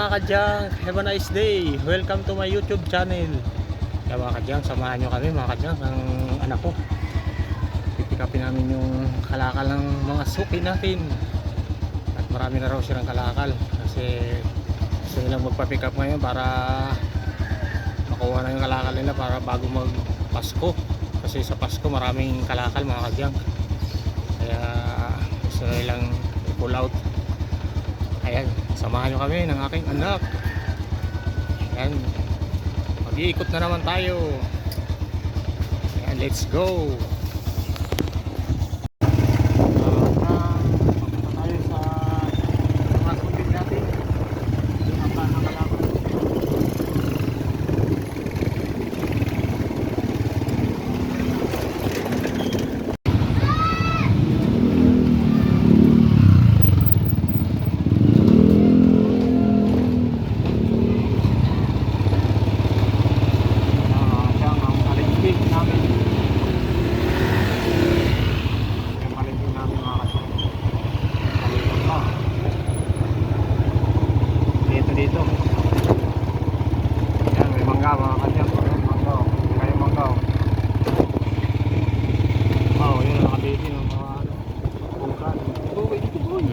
mga kadyang, have a nice day. Welcome to my YouTube channel. Kaya mga kadyang, samahan nyo kami mga kadyang, ang anak ko. Pipikapin namin yung kalakal ng mga suki natin. At marami na raw silang kalakal. Kasi gusto nilang magpa-pick up ngayon para makuha na yung kalakal nila para bago mag-Pasko. Kasi sa Pasko maraming kalakal mga kadyang. Kaya gusto nilang i-pull out. Ayan, samahan nyo kami ng aking anak. Ayan, mag-iikot na naman tayo. Ayan, let's go. Papunta tayo sa mga sulit natin. Yung ang nakalakot. Dito. Ayan, may mangga mga kadyang. Mangga. Kayo mangga. Oh, yun ang nakabiti ng mga bukan. Bukan dito boy.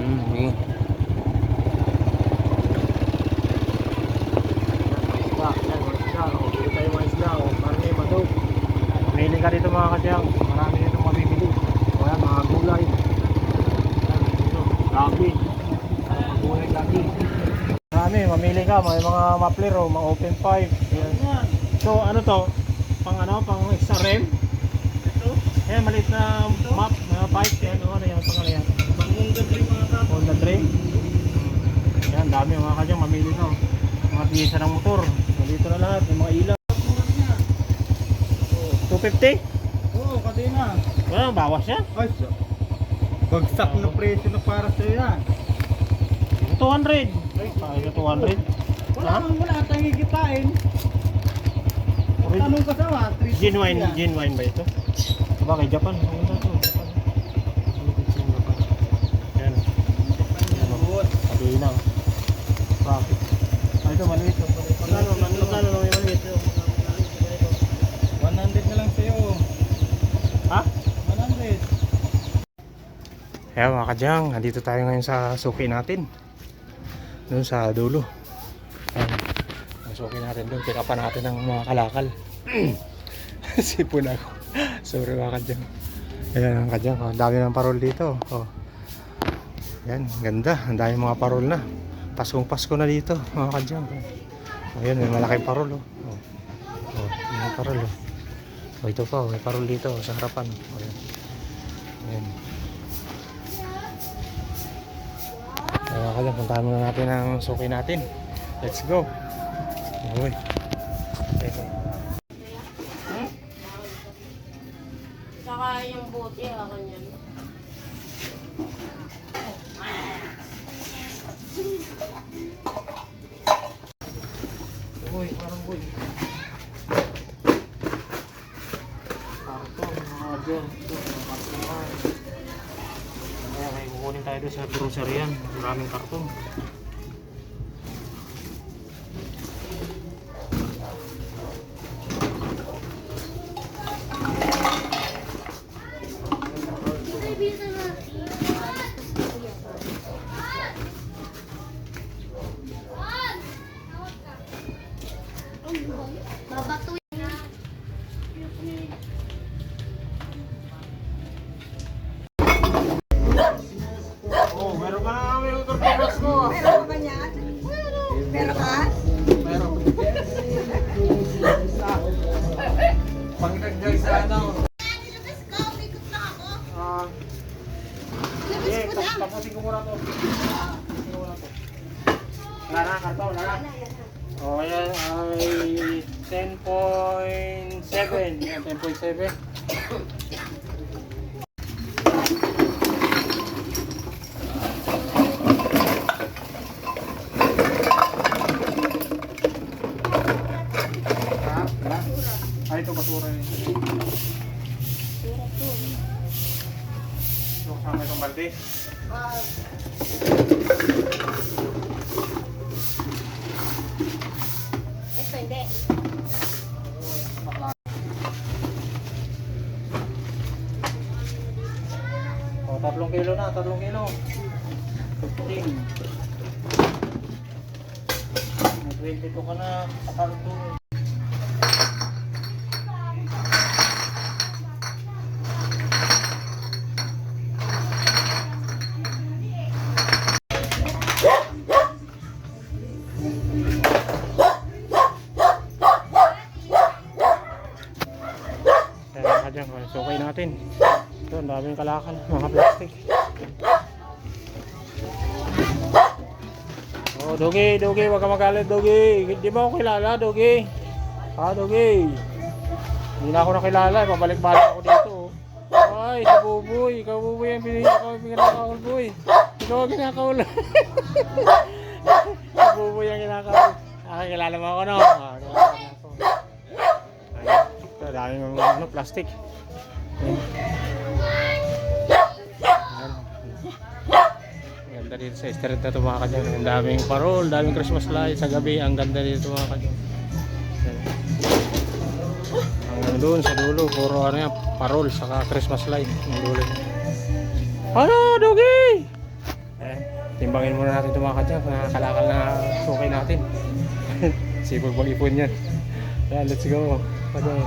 Isda. Isda. O, bili tayo mga isda. O, marami madog. Pumili ka dito mga kadyang. Marami dito mabibili. O yan, mga gulay. Ayan, dito. Gabi. Mga gulay gabi. Marami, mamili ka, may mga muffler o mga open pipe. Yan. So ano to? Pang ano, pang extra rem? Ito? Ayan, maliit na map, mga pipe. Yan, ano yan, pang ano yan? Pang Honda 3 mga tap. Honda 3? Yan, dami mga kadyang, mamili ka. Mga piyesa ng motor. Dito na lahat, yung mga ilaw. 250? Oo, kadena. Wala, bawas yan. Ay, bagsak na presyo na para sa'yo yan. 200. Ay, 200. Wala tayong higitain. Tanong ka sa 1, 3. Genuine ba ito? Diba kay Japan? Ano to? Japan. Ayan. Sabihin na. Profit. Ay, ito maliit. Magkano na may maliit? 100 na lang sa'yo. Ha? 100. Kaya mga kadyang, nandito tayo ngayon sa suki natin. Doon sa dulo. Ayan. Ang suki natin doon. Pick upan natin ng mga kalakal. Sipon ako. Sorry mga kadyang. Ayan ang kadyang. Oh, dami ng parol dito. Oh. Ayan, ganda. Ang dami mga parol na. Paskong Pasko na dito mga kadyang. Ayan, may malaking parol. Oh. Oh, may parol. Oh, ito pa. May parol dito sa harapan. Ayan. Ayan. Kaya kaya puntahan muna natin ang suki natin. Let's go. Uy. Saka yung bote, ako niyan. Uy, parang boy. Karton, mga dyan. Ito, mga karton. Kaya may kukunin tayo doon sa grocery yan. Maraming karton. Babato. Oh, meron ka na kami yung torpedos ko. Meron ka ba niyan? Meron ka? Meron. Pangdagdag sa ano. Tapusin ko muna to. Wala na, karton, wala na. O, yan ay 10.7. Yan, 10.7. Ay, ito basura yun. Ito kasama itong balde. 3 kilo na, 3 kilo. 15. May 22 ka na sa karton. Kaya dyan, sukay natin. Ito, ang daming kalakal, mga plastic. Oh, Dogi, huwag ka magalit, Dogi. Di ba ako kilala, Dogi? Ha, Dogi? Hindi na ako nakilala, pabalik-balik ako dito. Ay, si Buboy. Ikaw, Buboy, ang pinakakawal, Boy. Ikaw ang kinakawal. Si Buboy ang kinakawal. Kilala mo ako, no? Kilala mo ako. Ito, dami mga plastic. Ayan. Ang ganda dito sa street na ito mga kadyan. Ang daming parol, daming Christmas lights sa gabi. Ang ganda dito mga kadyan. Hanggang doon sa dulo, puro ano yan, parol saka Christmas light. Ang dulo. Ano, Dogi? Timbangin muna natin ito mga kadyan. Nakakalakal na sukay natin. Sipag mag-ipon yan. Yan, let's go. Kadyan.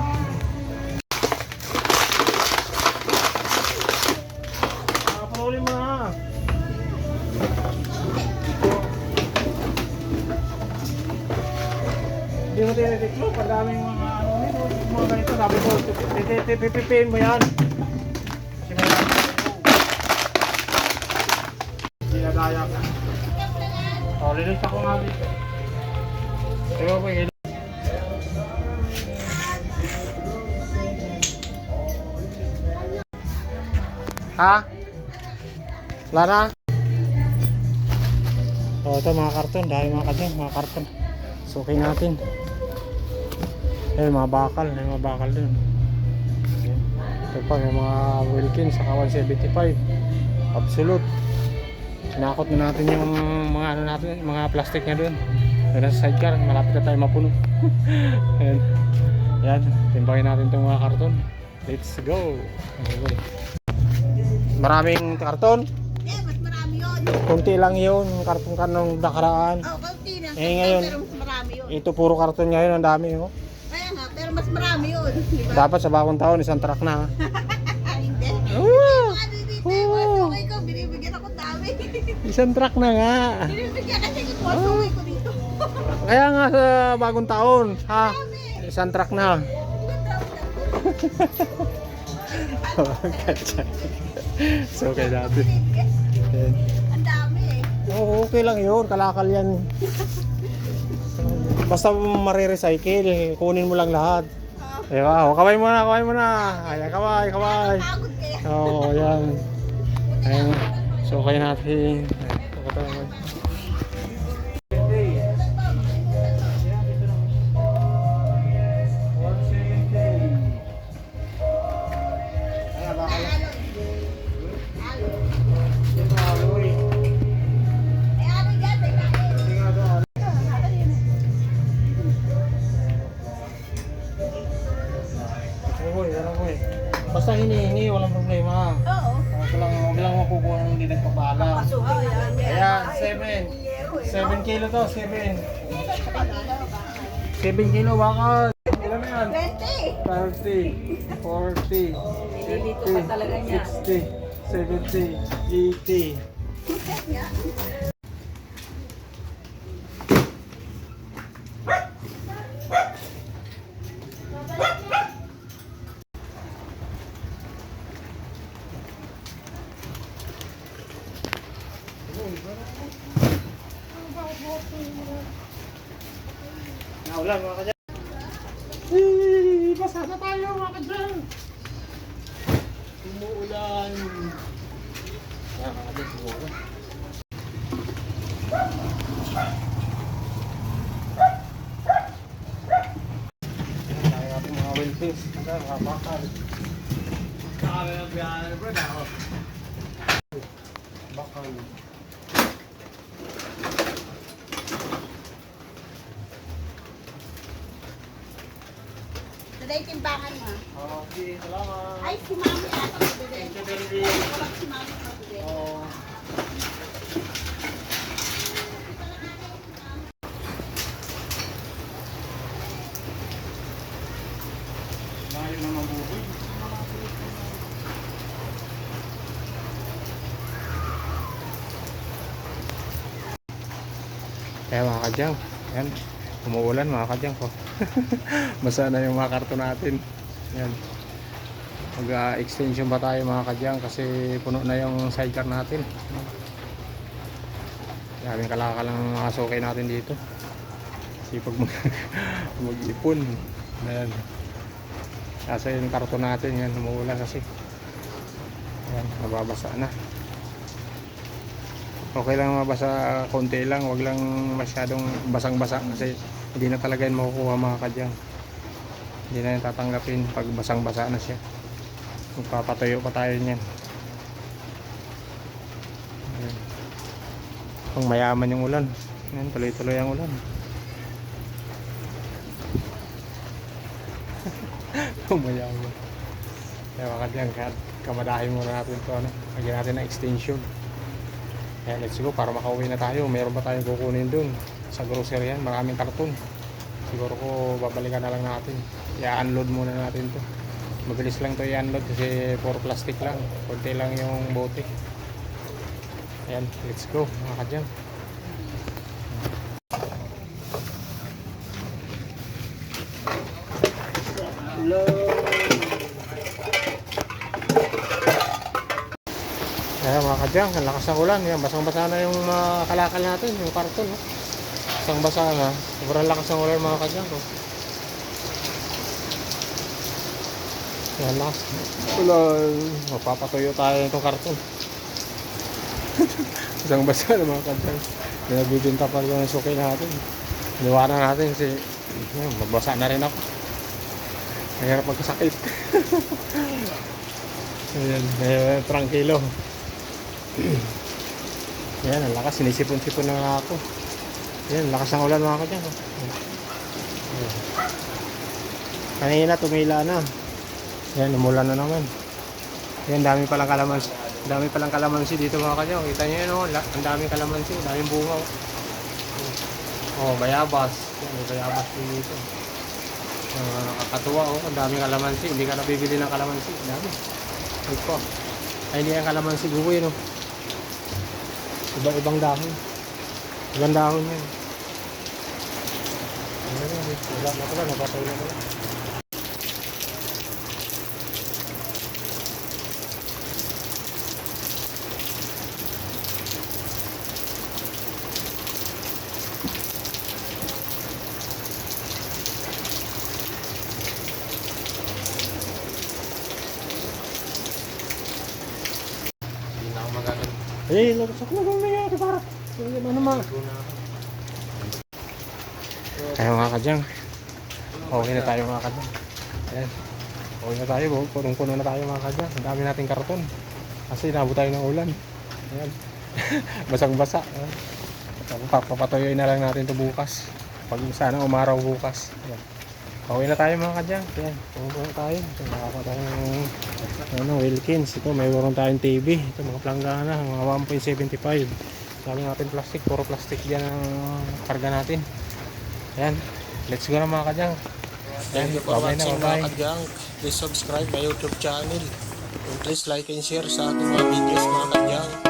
Nakaparolin mo na. Hindi mo tinitiklop, ang daming mga ano nito, mga ganito, sabi ko, pipipin mo yan. Kasi may lang sinadaya ka. O, linis ako nga dito. Diba po, yun. Ha? Wala na? O, ito mga karton, dahil mga kadyan, mga karton. Sukay natin. Ayun, mga bakal dun. Ayan. Ito pa, may mga Wilkins, saka 175. Absolute. Sinakot na natin yung mga ano natin, mga plastic niya dun. Doon sa sidecar, malapit na tayo mapuno. Ayan. Ayan, timbangin natin itong mga karton. Let's go. Okay. Maraming karton? Eh, mas marami yun. Kunti lang yun, karton ka nung nakaraan. Oh, kaunti na. Ngayon, Pero mas marami yun. ito puro karton ngayon, ang dami. Oh. Kaya nga, pero mas marami yun. Diba? Dapat sa bagong taon, isang truck na. Hindi. Oo. Ano dito, Oo. masuway ko, binibigyan ako dami. Isang truck na nga. Binibigyan kasi yung masuway ko dito. Kaya nga sa bagong taon, ha? Isang truck na. So, okay natin. Ang dami eh. Oo, okay lang yun. Kalakal yan. Basta marirecycle, kunin mo lang lahat. Diba? O, kaway mo na. Ayan, kaway. Pagod kaya. Oo, yan. Ayan. So, kaya natin. Eh, ano dyan? May bakit? Basta hinihingi, walang problema. Oo. Huwag lang makukuha ng hindi nagpapaalam. Pasuha yan. Ayan, 7 kilo to, 7. 7 kilo bakal. Ilan na yan? 20. 30, 40, 50, 60, 70, 80. Naulan mga kadyan. Basa na tayo mga kadyan. Umuulan. Kaya mga kadyan siguro. Kaya natin mga Wilkins. Mga bakal. Kaya na biyahe bro na ako. Bakal. Today, timbangan mo. Okay, salamat. Ay, si Mami ata. Thank you, baby. Wala si Mami. Oo. Layo na mabuhay. Kaya mga kadyang, yan, umuulan mga kadyang ko. Basa na yung mga karton natin. Yan. Mag-extension pa tayo mga kadyang kasi puno na yung sidecar natin. Daming kalakalang mga sukay natin dito. Sipag mag-ipon. Ayan. Kasi yung karton natin yan, umuulan kasi. Ayan, nababasa na. Okay lang mabasa, konti lang, wag lang masyadong basang-basa kasi hindi na talaga yun makukuha mga kadyang. Hindi na yung tatanggapin pag basang-basa na siya. Magpapatuyo pa tayo niyan. Ayan. Pang mayaman yung ulan. Ayan, tuloy-tuloy ang ulan. Pang mayaman. Kaya mga kadyang, kamadahin muna natin ito. Ano? Lagyan natin ng extension. Ayan, let's go para makauwi na tayo. Mayroon pa tayong kukunin dun sa grocery yan. Maraming karton. Siguro ko babalikan na lang natin. I-unload muna natin to. Mabilis lang to i-unload kasi puro plastic lang. Kunti lang yung bote. Ayan, let's go mga kadyang. Hello. Ayan mga kadyang, ang lakas ng ulan. Yan, basang-basa na yung kalakal natin, yung karton. No? Basang-basa na. Sobrang lakas ng ulan mga kadyang ko. Yan, lakas. Ulan. Magpapatuyo tayo itong karton. Basang-basa na mga kadyang. Nagbibinta pa rin yung sukay natin. Iniwanan natin kasi yan, magbasa na rin ako. Mahirap magkasakit. Ayan, tranquilo. Yan, ang lakas, sinisipon-sipon na nga ako. Yan, lakas ng ulan mga kadyang. Kanina tumila na. Yan, umulan na naman. Yan, dami palang kalamansi. Dami palang kalamansi dito mga kadyang. Kita nyo yun, oh, ang daming kalamansi, daming bunga. Oh, bayabas. Yan, may bayabas dito. Nakakatuwa, oh, ang daming kalamansi. Hindi ka nabibili ng kalamansi. Dami. Ay po. Ay, hindi ang kalamansi bukoy, no? Ibang dahon. Ibang dahon yan. Wala na pala, napatay na pala. Hindi na ako magagano. Eh, lagsak na kung nangyari para. Ano naman? Kaya mga kadyang. Okay na tayo mga kadyang. Ayan. Okay na tayo. Punong-puno na tayo mga kadyang. Ang dami nating karton. Kasi inabot tayo ng ulan. Ayan. Basang-basa. Papatuloy na lang natin ito bukas. Pag sana umaraw bukas. Ayan. Okay na tayo mga kadyang. Ayan. Punong-puno tayo. Nakaka tayong Wilkins. Ito mayroon tayong TV. Ito mga planggana. Mga 1.75. Dami natin plastic. Puro plastic dyan ang karga natin. Ayan. Let's go na mga kadyang. Thank you for watching mga kadyang. Please subscribe my YouTube channel. And please like and share sa ating mga videos mga kadyang.